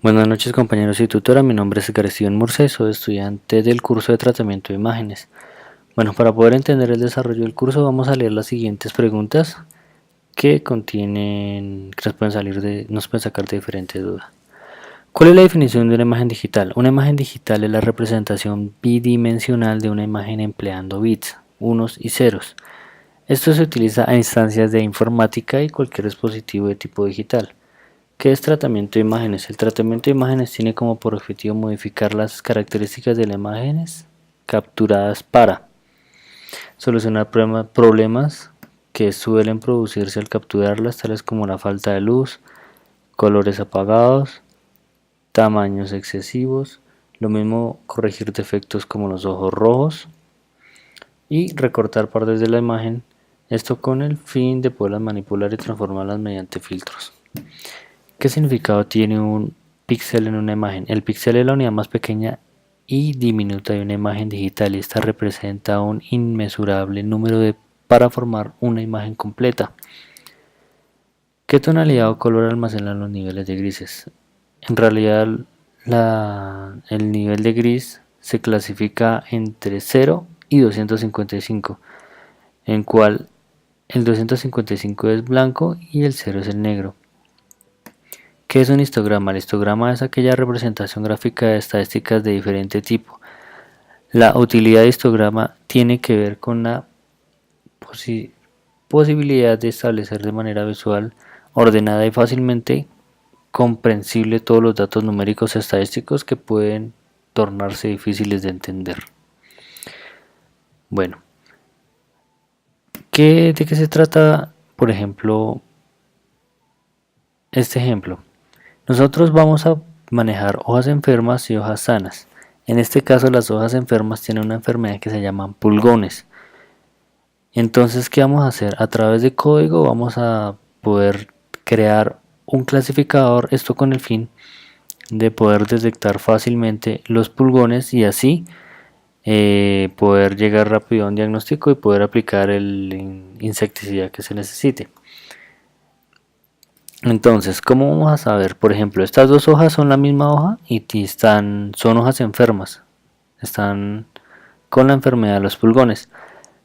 Buenas noches compañeros y tutora, mi nombre es García Murcia y soy estudiante del curso de tratamiento de imágenes. Bueno, para poder entender el desarrollo del curso vamos a leer las siguientes preguntas que nos pueden sacar de diferentes dudas. ¿Cuál es la definición de una imagen digital? Una imagen digital es la representación bidimensional de una imagen empleando bits, unos y ceros. Esto se utiliza a instancias de informática y cualquier dispositivo de tipo digital. ¿Qué es tratamiento de imágenes? El tratamiento de imágenes tiene como por objetivo modificar las características de las imágenes capturadas para solucionar problemas que suelen producirse al capturarlas, tales como la falta de luz, colores apagados, tamaños excesivos, lo mismo corregir defectos como los ojos rojos y recortar partes de la imagen, esto con el fin de poderlas manipular y transformarlas mediante filtros. ¿Qué significado tiene un píxel en una imagen? El píxel es la unidad más pequeña y diminuta de una imagen digital y esta representa un inmesurable número para formar una imagen completa. ¿Qué tonalidad o color almacenan los niveles de grises? En realidad el nivel de gris se clasifica entre 0 y 255, en cual el 255 es blanco y el 0 es el negro. ¿Qué es un histograma? El histograma es aquella representación gráfica de estadísticas de diferente tipo. La utilidad de histograma tiene que ver con la posibilidad de establecer de manera visual, ordenada y fácilmente comprensible todos los datos numéricos estadísticos que pueden tornarse difíciles de entender. Bueno, ¿de qué se trata, por ejemplo, este ejemplo? Nosotros vamos a manejar hojas enfermas y hojas sanas. En este caso las hojas enfermas tienen una enfermedad que se llaman pulgones. Entonces, ¿qué vamos a hacer? A través de código vamos a poder crear un clasificador, esto con el fin de poder detectar fácilmente los pulgones y así poder llegar rápido a un diagnóstico y poder aplicar el insecticida que se necesite. Entonces, ¿cómo vamos a saber? Por ejemplo, estas dos hojas son la misma hoja y son hojas enfermas, están con la enfermedad de los pulgones,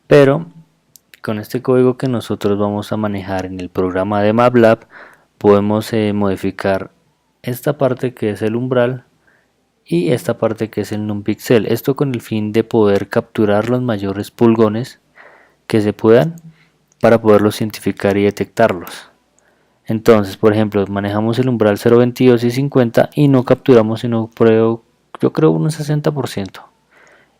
pero con este código que nosotros vamos a manejar en el programa de MATLAB podemos modificar esta parte que es el umbral y esta parte que es el numpixel, esto con el fin de poder capturar los mayores pulgones que se puedan para poderlos identificar y detectarlos. Entonces, por ejemplo, manejamos el umbral 0.22 y 50 y no capturamos sino yo creo un 60%.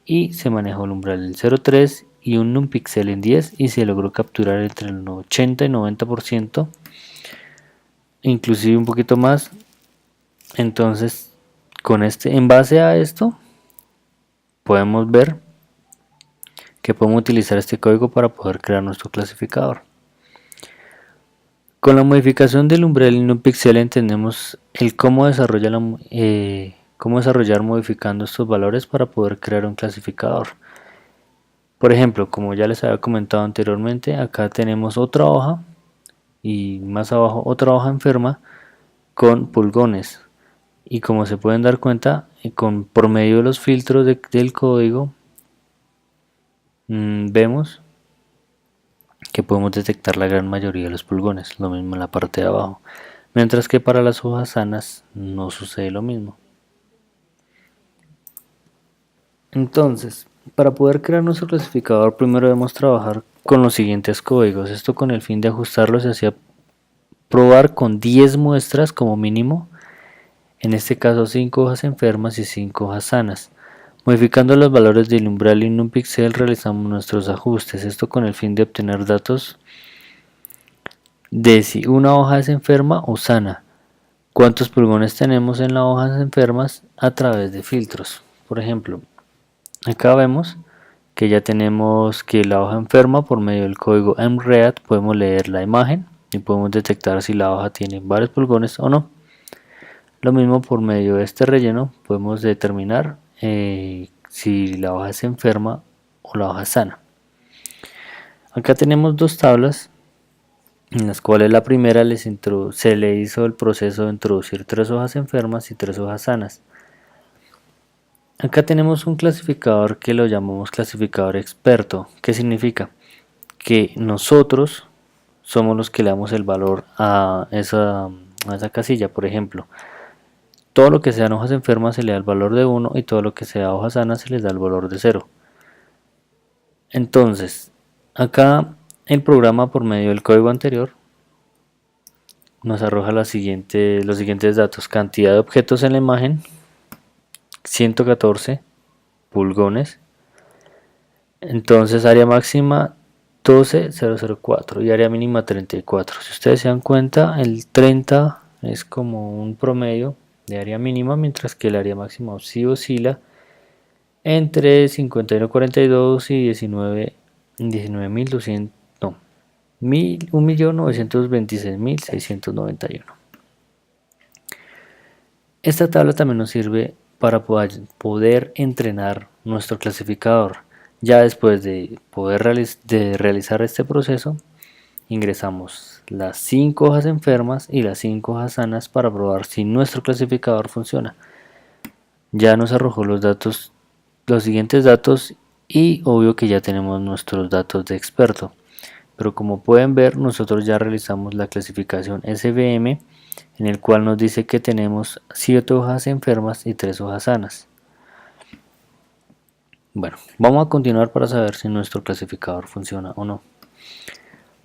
Y se manejó el umbral en 0.3 y un numpixel en 10 y se logró capturar entre el 80 y 90%, inclusive un poquito más. Entonces, en base a esto, podemos ver que podemos utilizar este código para poder crear nuestro clasificador. Con la modificación del umbral y un píxel entendemos el cómo desarrollar modificando estos valores para poder crear un clasificador. Por ejemplo, como ya les había comentado anteriormente, acá tenemos otra hoja y más abajo otra hoja enferma con pulgones. Y como se pueden dar cuenta, por medio de los filtros del código, vemos que podemos detectar la gran mayoría de los pulgones, lo mismo en la parte de abajo, mientras que para las hojas sanas no sucede lo mismo. Entonces, para poder crear nuestro clasificador primero debemos trabajar con los siguientes códigos, esto con el fin de ajustarlos y así probar con 10 muestras como mínimo, en este caso 5 hojas enfermas y 5 hojas sanas. Modificando los valores del umbral y en un píxel realizamos nuestros ajustes, esto con el fin de obtener datos de si una hoja es enferma o sana, cuántos pulgones tenemos en las hojas enfermas a través de filtros. Por ejemplo, acá vemos que ya tenemos que la hoja enferma por medio del código mread podemos leer la imagen y podemos detectar si la hoja tiene varios pulgones o no. Lo mismo por medio de este relleno podemos determinar si la hoja es enferma o la hoja es sana. Acá tenemos dos tablas en las cuales la primera se le hizo el proceso de introducir 3 hojas enfermas y 3 hojas sanas. Acá tenemos un clasificador que lo llamamos clasificador experto. ¿Qué significa? Que nosotros somos los que le damos el valor a esa casilla. Por ejemplo, todo lo que sean hojas enfermas se le da el valor de 1 y todo lo que sea hojas sanas se les da el valor de 0. Entonces, acá el programa, por medio del código anterior, nos arroja los siguientes datos: cantidad de objetos en la imagen 114 pulgones, entonces área máxima 12,004 y área mínima 34. Si ustedes se dan cuenta, el 30 es como un promedio de área mínima, mientras que el área máxima sí oscila entre 51,42 y 19.200, no, 1.926.691. Esta tabla también nos sirve para poder entrenar nuestro clasificador. Ya después de poder realizar este proceso, ingresamos las 5 hojas enfermas y las 5 hojas sanas para probar si nuestro clasificador funciona. Ya nos arrojó los siguientes datos y obvio que ya tenemos nuestros datos de experto. Pero como pueden ver, nosotros ya realizamos la clasificación SVM, en el cual nos dice que tenemos 7 hojas enfermas y 3 hojas sanas. Bueno, vamos a continuar para saber si nuestro clasificador funciona o no.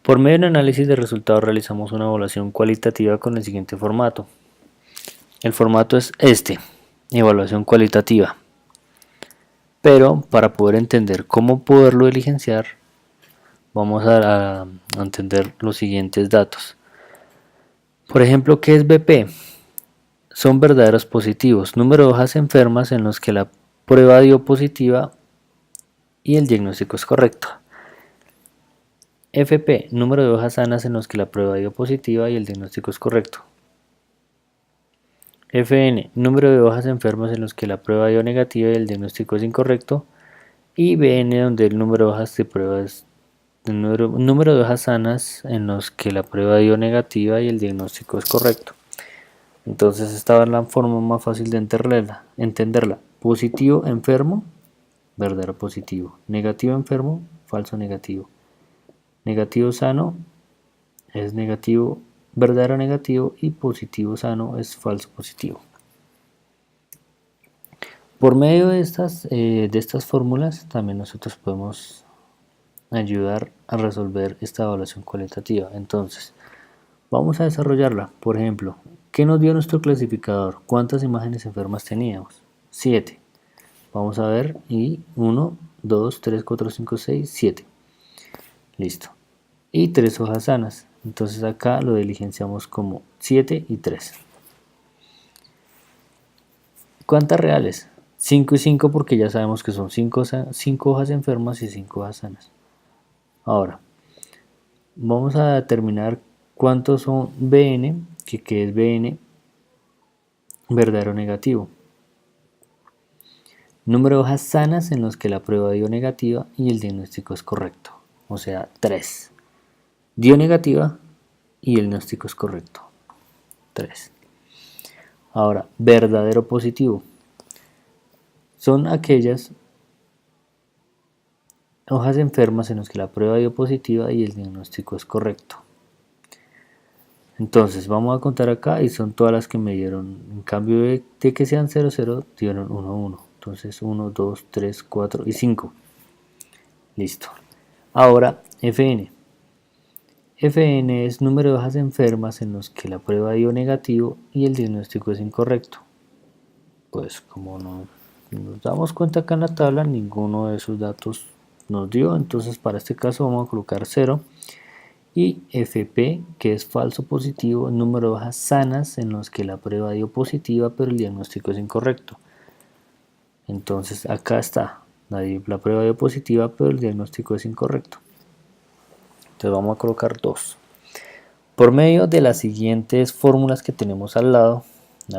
Por medio de un análisis de resultados realizamos una evaluación cualitativa con el siguiente formato. El formato es este, evaluación cualitativa. Pero para poder entender cómo poderlo diligenciar, vamos a entender los siguientes datos. Por ejemplo, ¿qué es BP? Son verdaderos positivos, número de hojas enfermas en los que la prueba dio positiva y el diagnóstico es correcto. FP, número de hojas sanas en los que la prueba dio positiva y el diagnóstico es correcto. FN, número de hojas enfermas en los que la prueba dio negativa y el diagnóstico es incorrecto. Y BN, donde el número de hojas de prueba es el número de hojas sanas en los que la prueba dio negativa y el diagnóstico es correcto. Entonces esta es la forma más fácil de entenderla. Positivo, enfermo, verdadero positivo. Negativo, enfermo, falso negativo. Negativo, sano, es negativo, verdadero negativo, y positivo, sano, es falso positivo. Por medio de estas fórmulas también nosotros podemos ayudar a resolver esta evaluación cualitativa. Entonces, vamos a desarrollarla. Por ejemplo, ¿qué nos dio nuestro clasificador? ¿Cuántas imágenes enfermas teníamos? 7. Vamos a ver, y 1, 2, 3, 4, 5, 6, 7. Listo. Y 3 hojas sanas. Entonces acá lo diligenciamos como 7 y 3. ¿Cuántas reales? 5 y 5, porque ya sabemos que son 5 hojas enfermas y 5 hojas sanas. Ahora, vamos a determinar cuántos son BN, que es BN, verdadero o negativo. Número de hojas sanas en los que la prueba dio negativa y el diagnóstico es correcto. O sea, 3. Dio negativa y el diagnóstico es correcto. 3. Ahora, verdadero positivo. Son aquellas hojas enfermas en las que la prueba dio positiva y el diagnóstico es correcto. Entonces vamos a contar acá y son todas las que me dieron. En cambio de que sean 0, 0, dieron 1, 1. Entonces 1, 2, 3, 4 y 5. Listo. Ahora FN. FN es número de hojas enfermas en los que la prueba dio negativo y el diagnóstico es incorrecto. Pues como no nos damos cuenta acá en la tabla, ninguno de esos datos nos dio. Entonces para este caso vamos a colocar 0. Y FP, que es falso positivo, número de hojas sanas en los que la prueba dio positiva pero el diagnóstico es incorrecto. Entonces acá está, la prueba dio positiva pero el diagnóstico es incorrecto. Entonces vamos a colocar 2. Por medio de las siguientes fórmulas que tenemos al lado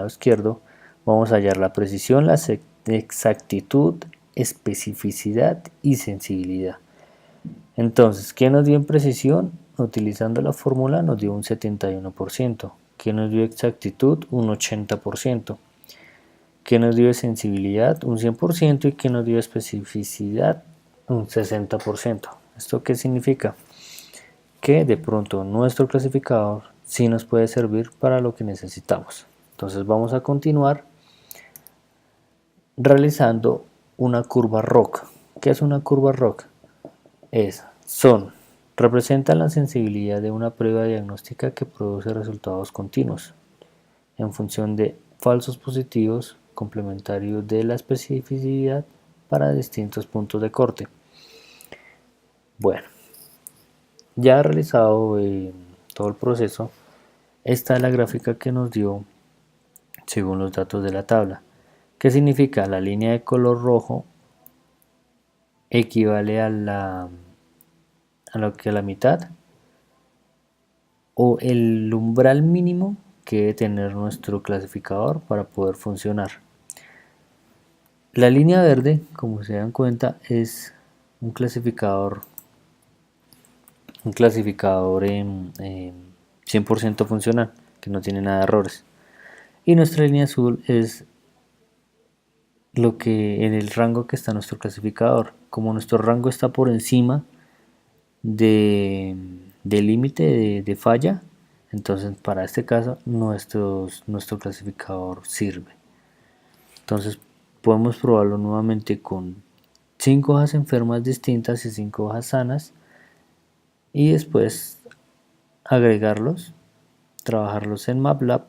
izquierdo, vamos a hallar la precisión, la exactitud, especificidad y sensibilidad. Entonces, ¿qué nos dio en precisión? utilizando la fórmula nos dio un 71%, que nos dio exactitud un 80%, que nos dio sensibilidad un 100% y que nos dio especificidad un 60%. ¿Esto qué significa? Que de pronto nuestro clasificador sí nos puede servir para lo que necesitamos. Entonces vamos a continuar realizando una curva ROC. ¿Qué es una curva ROC? Representa la sensibilidad de una prueba diagnóstica que produce resultados continuos en función de falsos positivos complementarios de la especificidad para distintos puntos de corte. Bueno, ya realizado todo el proceso, esta es la gráfica que nos dio según los datos de la tabla. ¿Qué significa? La línea de color rojo equivale a lo que a la mitad o el umbral mínimo que debe tener nuestro clasificador para poder funcionar. La línea verde, como se dan cuenta, es un clasificador en 100% funcional, que no tiene nada de errores. Y nuestra línea azul es lo que en el rango que está nuestro clasificador. Como nuestro rango está por encima del límite de falla, entonces para este caso nuestro clasificador sirve. Entonces podemos probarlo nuevamente con 5 hojas enfermas distintas y 5 hojas sanas y después agregarlos, trabajarlos en MATLAB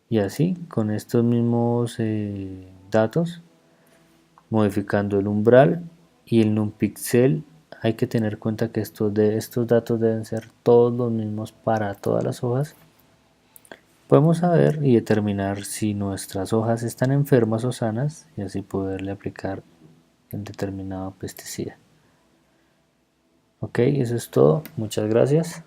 y así con estos mismos datos, modificando el umbral y el numpixel. Hay que tener en cuenta que estos datos deben ser todos los mismos para todas las hojas. Podemos saber y determinar si nuestras hojas están enfermas o sanas y así poderle aplicar el determinado pesticida. Ok, eso es todo. Muchas gracias.